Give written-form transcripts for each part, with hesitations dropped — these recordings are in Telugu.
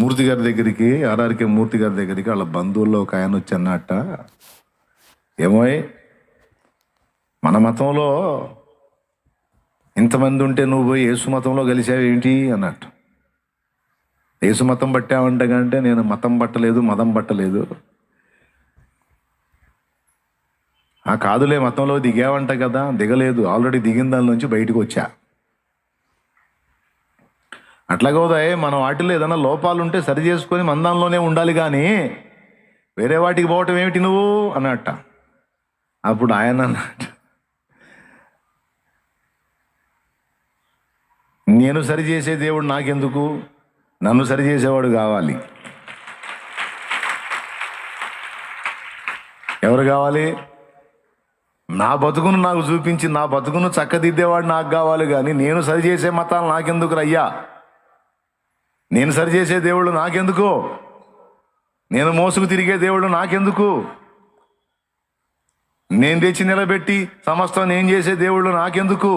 మూర్తి గారి దగ్గరికి, ఆర్ఆర్కే మూర్తి గారి దగ్గరికి వాళ్ళ బంధువుల్లో ఒక ఆయన వచ్చి అన్నట్ట, ఏమోయ్ మన మతంలో ఇంతమంది ఉంటే నువ్వు పోయి యేసు మతంలో కలిసావు ఏంటి అన్నట్టు. యేసు మతం పట్టావంట కంటే నేను మతం పట్టలేదు, మతం పట్టలేదు. కాదులే మతంలో దిగావంట కదా, దిగలేదు, ఆల్రెడీ దిగిన దాని నుంచి బయటకు వచ్చా. అట్లా కదాయే మన వాటిలో ఏదైనా లోపాలు ఉంటే సరి చేసుకొని మన దానిలోనే ఉండాలి, కానీ వేరే వాటికి పోవటం ఏమిటి నువ్వు అన్నట్ట. అప్పుడు ఆయన అన్నట్టు, నేను సరిచేసే దేవుడు నాకెందుకు, నన్ను సరిచేసేవాడు కావాలి. ఎవరు కావాలి? నా బతుకును నాకు చూపించి నా బతుకును చక్కదిద్దేవాడు నాకు కావాలి, కానీ నేను సరిచేసే మతాలు నాకెందుకు రయ్యా, నేను సరిచేసే దేవుళ్ళు నాకెందుకు, నేను మోసుకు తిరిగే దేవుళ్ళు నాకెందుకు, నేను తెచ్చి నిలబెట్టి సమస్తం నేను చేసే దేవుళ్ళు నాకెందుకు,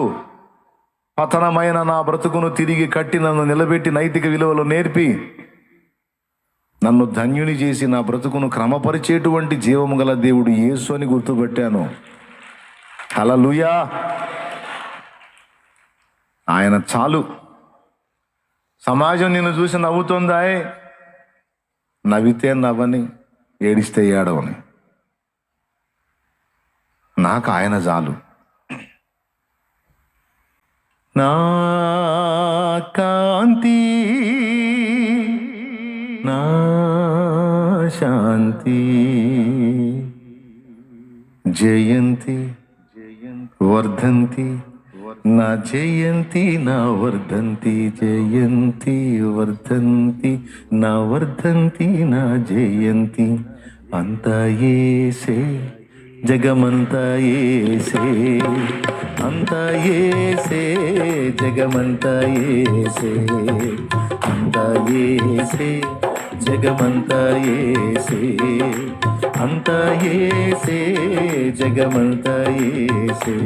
పతనమైన నా బ్రతుకును తిరిగి కట్టి నన్ను నిలబెట్టి నైతిక విలువలు నేర్పి నన్ను ధన్యుని చేసి నా బ్రతుకును క్రమపరిచేటువంటి జీవము గల దేవుడు యేసు అని గుర్తుపెట్టాను. హల్లెలూయా. ఆయన చాలు. సమాజం నిన్ను చూసి నవ్వుతుందా? నవ్వితే నవ్వని, ఏడిస్తే ఏడవని. నాకు ఆయన చాలు. నా కాంతి, నా శాంతి, జయంతి వర్ధంతి, నా జయంతి నా వర్ధంతి, జయంతి వర్ధంతి నా వర్ధంతి, నా జయంతి. అంతా యేసే, జగమంతా యేసే, అంతా యేసే, జగమంతా యేసే, అంతా యేసే, జగమంతా యేసే, అంతా యేసే, జగమంతా యేసే.